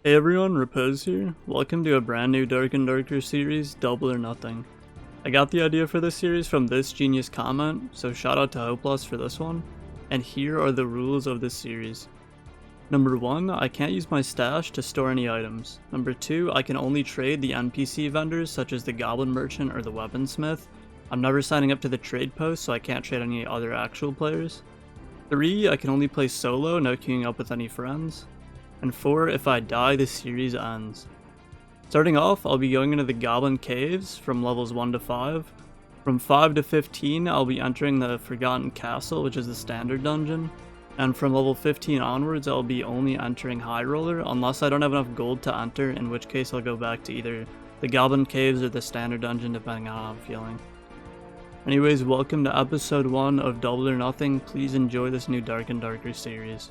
Hey everyone, Repose here. Welcome to a brand new Dark and Darker series, Double or Nothing. I got the idea for this series from this genius comment, so shout out to Hopelust for this one. And here are the rules of this series. Number 1, I can't use my stash to store any items. Number 2, I can only trade the NPC vendors such as the Goblin Merchant or the Weaponsmith. I'm never signing up to the trade post, so I can't trade any other actual players. 3, I can only play solo, no queuing up with any friends. And 4, if I die, the series ends. Starting off, I'll be going into the Goblin Caves from levels 1 to 5. From 5 to 15, I'll be entering the Forgotten Castle, which is the standard dungeon. And from level 15 onwards, I'll be only entering High Roller, unless I don't have enough gold to enter, in which case I'll go back to either the Goblin Caves or the standard dungeon, depending on how I'm feeling. Anyways, welcome to episode 1 of Double or Nothing. Please enjoy this new Dark and Darker series.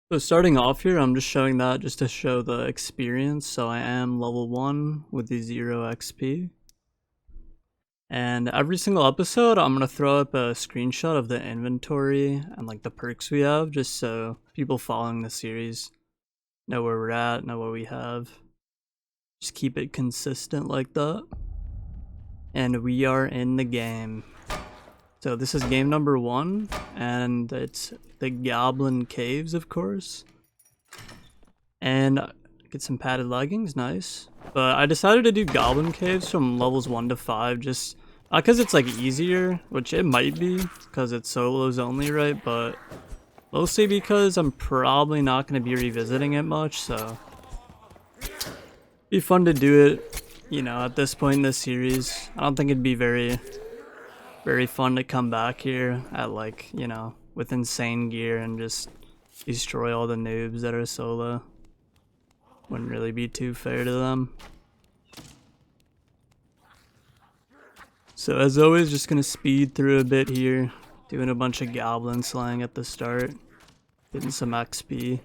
So starting off here, I'm just showing that just to show the experience. So I am level 1 with the 0 XP. And every single episode, I'm going to throw up a screenshot of the inventory and like the perks we have, just so people following the series know where we're at, know what we have. Just keep it consistent like that. And we are in the game. So this is game number 1, and it's the Goblin Caves, of course. And get some padded leggings, nice. But I decided to do Goblin Caves from levels 1 to 5, just not because it's like easier, which it might be, because it's solos only, right? But mostly because I'm probably not going to be revisiting it much, so be fun to do it, you know, at this point in the series. I don't think it'd be very fun to come back here at like, you know, with insane gear and just destroy all the noobs that are solo. Wouldn't really be too fair to them. So as always, just gonna speed through a bit here, doing a bunch of goblin slaying at the start, getting some XP.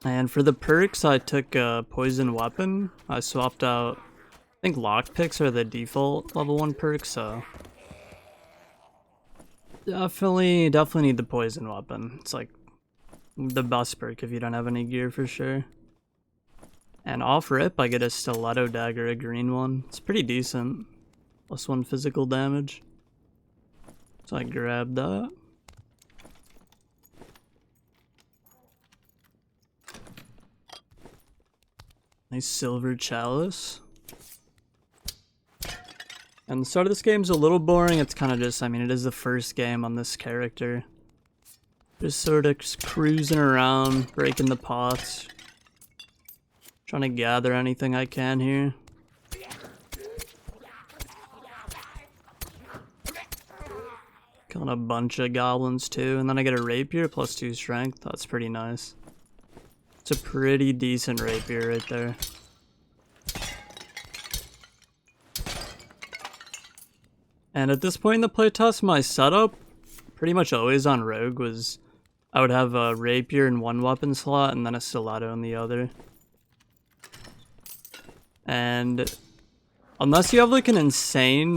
And for the perks, I took a poison weapon. I swapped out, I think lockpicks are the default level 1 perks, so definitely need the poison weapon. It's like the best perk if you don't have any gear for sure. And off rip, I get a stiletto dagger, a green one. It's pretty decent. +1 physical damage. So I grabbed that. Nice silver chalice. And the start of this game's a little boring. It's kind of just, I mean, it is the first game on this character. Just sort of cruising around, breaking the pots. Trying to gather anything I can here. Killing a bunch of goblins too. And then I get a rapier +2 strength. That's pretty nice. It's a pretty decent rapier right there. And at this point in the playtest, my setup, pretty much always on rogue, was I would have a rapier in one weapon slot and then a stiletto in the other. And unless you have like an insane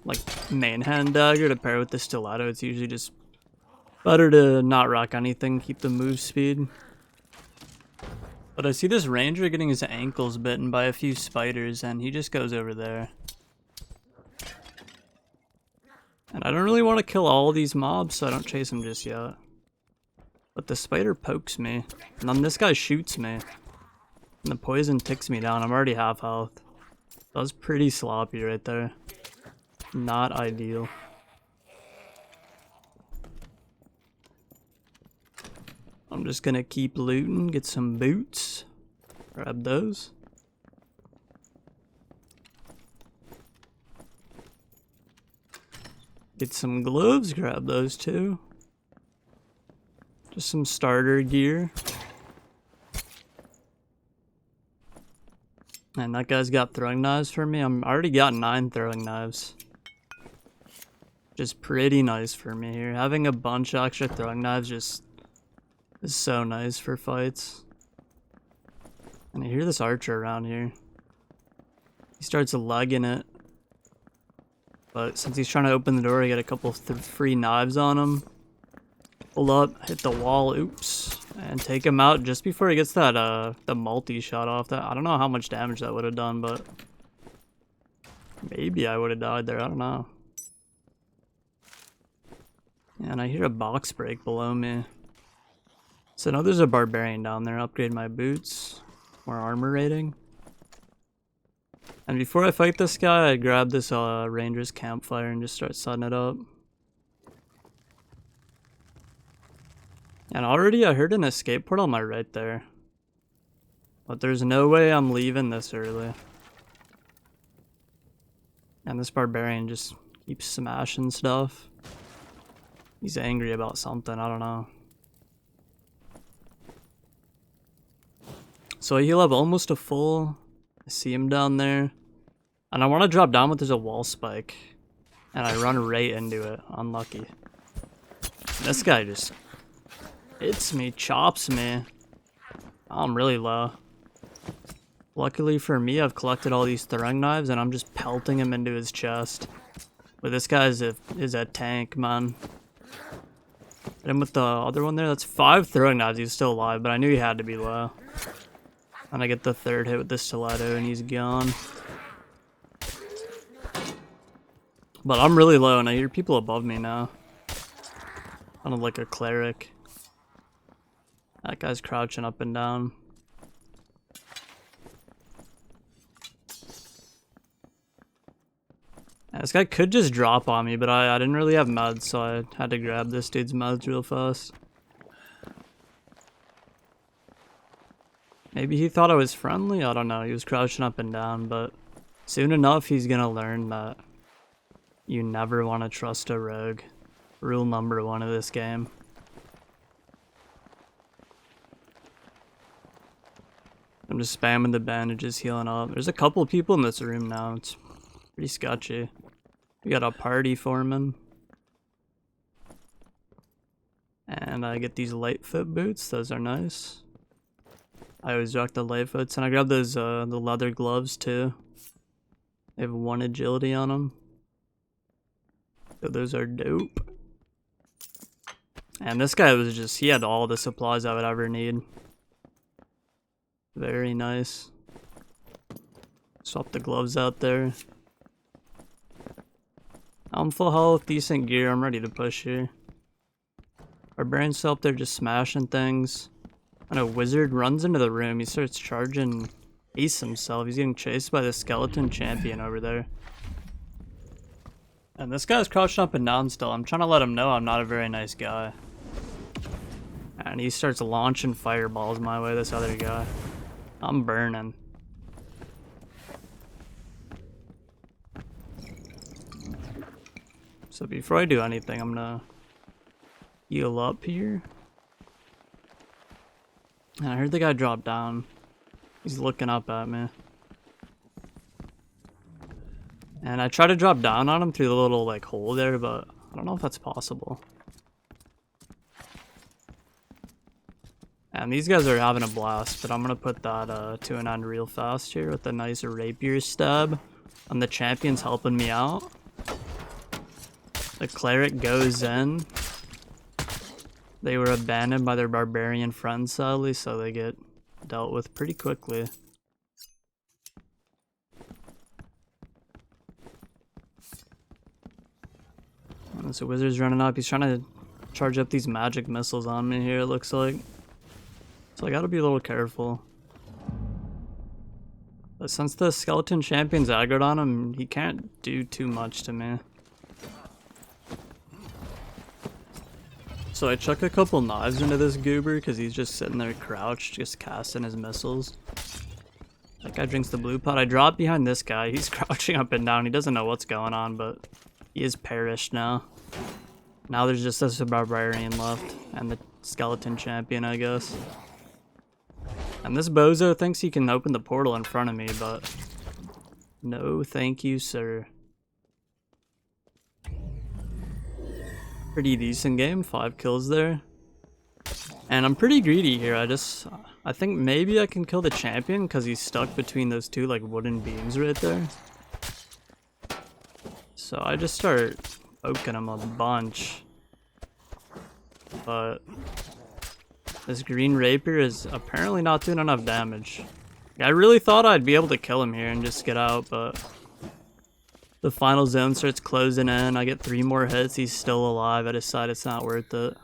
like main hand dagger to pair with the stiletto, it's usually just better to not rock anything, keep the move speed. But I see this ranger getting his ankles bitten by a few spiders and he just goes over there. And I don't really want to kill all these mobs, so I don't chase them just yet. But the spider pokes me, and then this guy shoots me. And the poison ticks me down. I'm already half health. That was pretty sloppy right there. Not ideal. I'm just gonna keep looting, get some boots. Grab those. Get some gloves, grab those too. Just some starter gear. And that guy's got throwing knives for me. I'm already got 9 throwing knives. Just pretty nice for me here. Having a bunch of extra throwing knives just is so nice for fights. And I hear this archer around here. He starts lugging it. But since he's trying to open the door, I get a couple free knives on him. Pull up, hit the wall, oops, and take him out just before he gets that the multi-shot off. That I don't know how much damage that would have done, but maybe I would have died there, I don't know. And I hear a box break below me. So now there's a barbarian down there. Upgrade my boots. More armor rating. And before I fight this guy, I grab this ranger's campfire and just start setting it up. And already I heard an escape portal on my right there. But there's no way I'm leaving this early. And this barbarian just keeps smashing stuff. He's angry about something, I don't know. So I heal up almost to full. I see him down there. And I want to drop down, but there's a wall spike. And I run right into it. Unlucky. This guy just hits me, chops me. I'm really low. Luckily for me, I've collected all these throwing knives and I'm just pelting him into his chest. But this guy is a tank, man. Hit him with the other one there. That's 5 throwing knives. He's still alive, but I knew he had to be low. And I get the 3rd hit with the stiletto and he's gone. But I'm really low and I hear people above me now. Kind of like a cleric. That guy's crouching up and down. Yeah, this guy could just drop on me, but I didn't really have meds, so I had to grab this dude's meds real fast. Maybe he thought I was friendly? I don't know. He was crouching up and down, but soon enough he's gonna learn that you never want to trust a rogue. Rule number 1 of this game. I'm just spamming the bandages, healing up. There's a couple of people in this room now. It's pretty sketchy. We got a party forming. And I get these Lightfoot boots. Those are nice. I always rock the Lightfoots. And I grab those the leather gloves too. They have 1 agility on them. So those are dope. And this guy was just, he had all the supplies I would ever need. Very nice. Swap the gloves out there. I'm full health, decent gear, I'm ready to push here. Barbarian's still up there just smashing things. And a wizard runs into the room, he starts charging Ace himself. He's getting chased by the skeleton champion over there. And this guy's crouching up and down still. I'm trying to let him know I'm not a very nice guy. And he starts launching fireballs my way, this other guy. I'm burning. So before I do anything, I'm gonna heal up here. And I heard the guy drop down. He's looking up at me. And I try to drop down on him through the little like hole there, but I don't know if that's possible. And these guys are having a blast, but I'm gonna put that to an end real fast here with a nice rapier stab. And the champion's helping me out. The cleric goes in. They were abandoned by their barbarian friends, sadly, so they get dealt with pretty quickly. And so wizard's running up. He's trying to charge up these magic missiles on me here, it looks like. So I gotta be a little careful. But since the skeleton champion's aggroed on him, he can't do too much to me. So I chuck a couple knives into this goober because he's just sitting there crouched, just casting his missiles. That guy drinks the blue pot. I drop behind this guy. He's crouching up and down. He doesn't know what's going on, but he is perished now. Now there's just this barbarian left and the skeleton champion, I guess. And this bozo thinks he can open the portal in front of me, but no thank you, sir. Pretty decent game, 5 kills there. And I'm pretty greedy here. I think maybe I can kill the champion because he's stuck between those 2 like wooden beams right there. So I just start poking him a bunch. But this green rapier is apparently not doing enough damage. I really thought I'd be able to kill him here and just get out, but the final zone starts closing in. I get 3 more hits. He's still alive. I decide it's not worth it.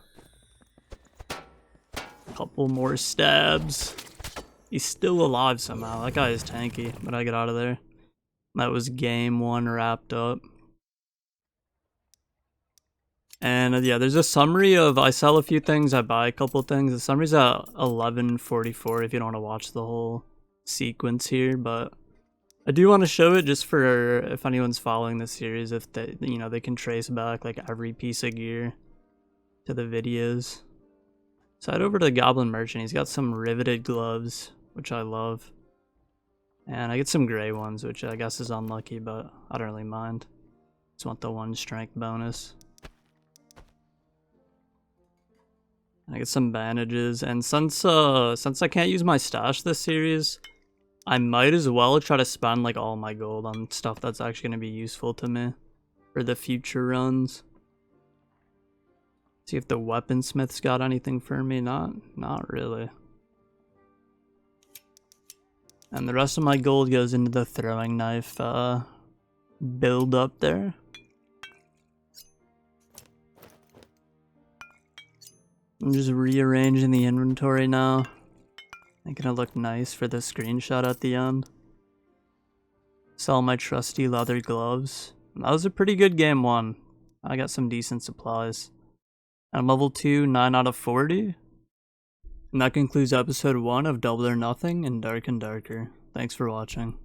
Couple more stabs. He's still alive somehow. That guy is tanky, but I get out of there. That was game 1 wrapped up. And yeah, there's a summary of, I sell a few things, I buy a couple things. The summary's at 11:44 if you don't want to watch the whole sequence here, but I do want to show it just for if anyone's following the series, if they, you know, they can trace back like every piece of gear to the videos. So head over to the Goblin Merchant. He's got some riveted gloves, which I love. And I get some gray ones, which I guess is unlucky, but I don't really mind. Just want the 1 strength bonus. I get some bandages, and since I can't use my stash this series, I might as well try to spend like all my gold on stuff that's actually going to be useful to me for the future runs. See if the weaponsmith's got anything for me. Not really. And the rest of my gold goes into the throwing knife build up there. I'm just rearranging the inventory now. Making it look nice for the screenshot at the end. Sell my trusty leather gloves. That was a pretty good game 1. I got some decent supplies. And level 2, 9 out of 40. And that concludes episode 1 of Double or Nothing and Dark and Darker. Thanks for watching.